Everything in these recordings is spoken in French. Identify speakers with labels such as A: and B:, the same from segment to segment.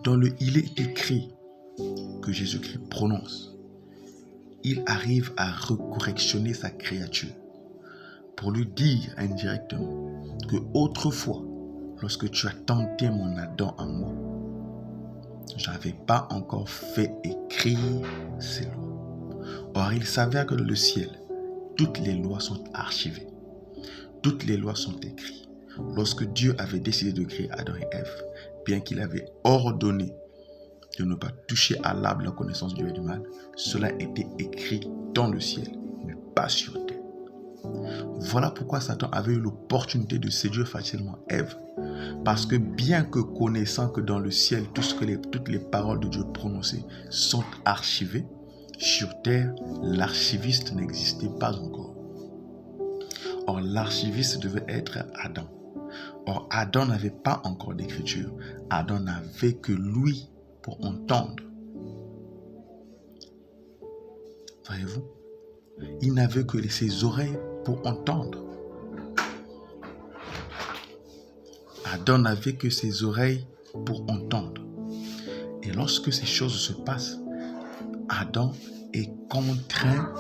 A: dans le il est écrit que Jésus-Christ prononce, il arrive à recorrectionner sa créature pour lui dire indirectement que autrefois, lorsque tu as tenté mon Adam en moi, je n'avais pas encore fait écrire ces lois. Or, il s'avère que dans le ciel, toutes les lois sont archivées. Toutes les lois sont écrites. Lorsque Dieu avait décidé de créer Adam et Ève, bien qu'il avait ordonné de ne pas toucher à l'arbre de la connaissance du bien et du mal, cela était écrit dans le ciel, mais pas sur terre. Voilà pourquoi Satan avait eu l'opportunité de séduire facilement Ève. Parce que bien que connaissant que dans le ciel, toutes les paroles de Dieu prononcées sont archivées, sur terre, l'archiviste n'existait pas encore. Or, l'archiviste devait être Adam. Or, Adam n'avait pas encore d'écriture. Adam n'avait que lui pour entendre. Voyez-vous? Il n'avait que ses oreilles pour entendre. Adam n'avait que ses oreilles pour entendre. Et lorsque ces choses se passent, Adam est contraint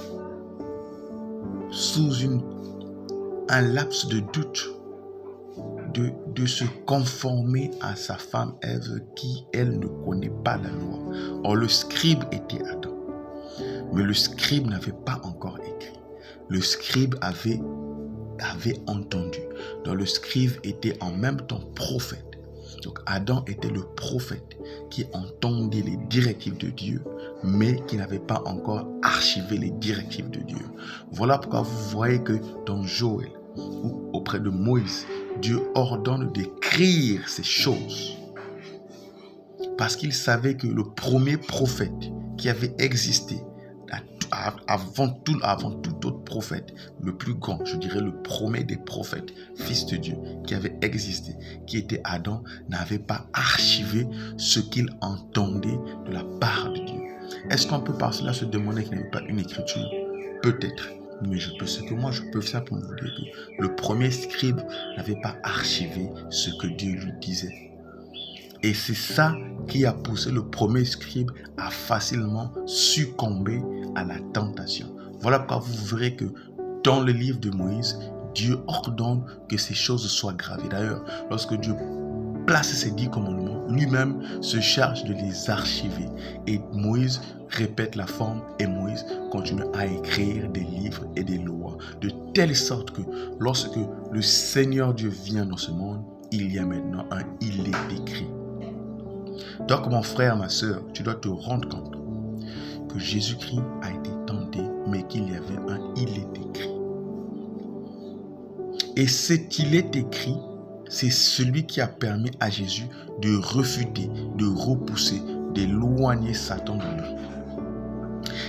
A: sous un laps de doute de se conformer à sa femme Ève qui, elle, ne connaît pas la loi. Or, le scribe était Adam. Mais le scribe n'avait pas encore écrit. Le scribe avait entendu. Donc, le scribe était en même temps prophète. Donc, Adam était le prophète qui entendait les directives de Dieu, mais qui n'avait pas encore archivé les directives de Dieu. Voilà pourquoi vous voyez que dans Joël, ou auprès de Moïse, Dieu ordonne d'écrire ces choses. Parce qu'il savait que le premier prophète qui avait existé, avant tout autre prophète, le plus grand, je dirais le premier des prophètes, fils de Dieu, qui avait existé, qui était Adam, n'avait pas archivé ce qu'il entendait de la part de Dieu. Est-ce qu'on peut par cela se demander qu'il n'avait pas une écriture? Peut-être. Mais ce que moi je peux faire pour vous dire que le premier scribe n'avait pas archivé ce que Dieu lui disait. Et c'est ça qui a poussé le premier scribe à facilement succomber à la tentation. Voilà pourquoi vous verrez que dans le livre de Moïse, Dieu ordonne que ces choses soient gravées. D'ailleurs, lorsque Dieu place ces 10 commandements, lui-même se charge de les archiver. Et Moïse répète la forme et Moïse continue à écrire des livres et des lois. De telle sorte que lorsque le Seigneur Dieu vient dans ce monde, il y a maintenant un « il est écrit ». Donc mon frère, ma soeur, tu dois te rendre compte que Jésus-Christ a été tenté, mais qu'il y avait un « il est écrit ». Et cet « il est écrit », c'est celui qui a permis à Jésus de refuter, de repousser, d'éloigner Satan de lui.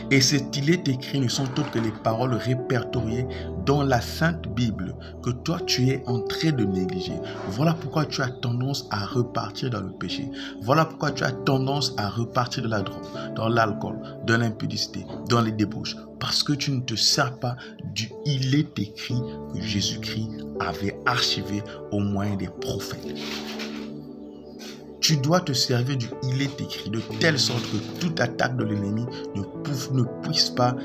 A: Et cet il est écrit ne sont autres que les paroles répertoriées dans la Sainte Bible que toi tu es en train de négliger. Voilà pourquoi tu as tendance à repartir dans le péché. Voilà pourquoi tu as tendance à repartir dans la drogue, dans l'alcool, dans l'impudicité, dans les débauches. Parce que tu ne te sers pas du il est écrit que Jésus-Christ avait archivé au moyen des prophètes. Tu dois te servir du « il est écrit » de telle sorte que toute attaque de l'ennemi ne puisse pas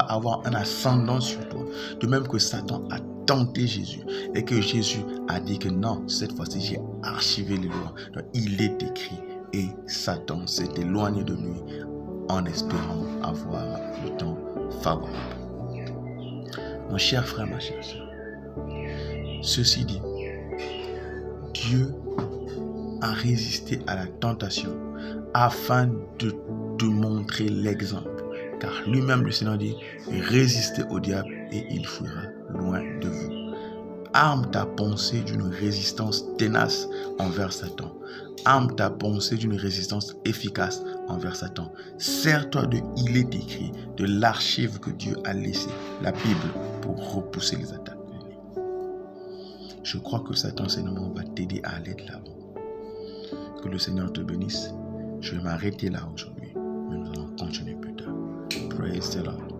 A: avoir un ascendant sur toi. De même que Satan a tenté Jésus et que Jésus a dit que non, cette fois-ci j'ai archivé les lois. Donc, il est écrit et Satan s'est éloigné de lui en espérant avoir le temps favorable. Mon cher frère, ma chère soeur, ceci dit, Dieu a résisté à la tentation afin de te montrer l'exemple. Car lui-même, le Seigneur dit, résistez au diable et il fuira loin de vous. Arme ta pensée d'une résistance ténace envers Satan. Arme ta pensée d'une résistance efficace envers Satan. Sers-toi de « il est écrit » de l'archive que Dieu a laissée, la Bible, pour repousser les attaques. Je crois que cet enseignement va t'aider à aller de l'avant. Que le Seigneur te bénisse. Je vais m'arrêter là aujourd'hui, mais nous allons continuer plus tard. Praise the Lord.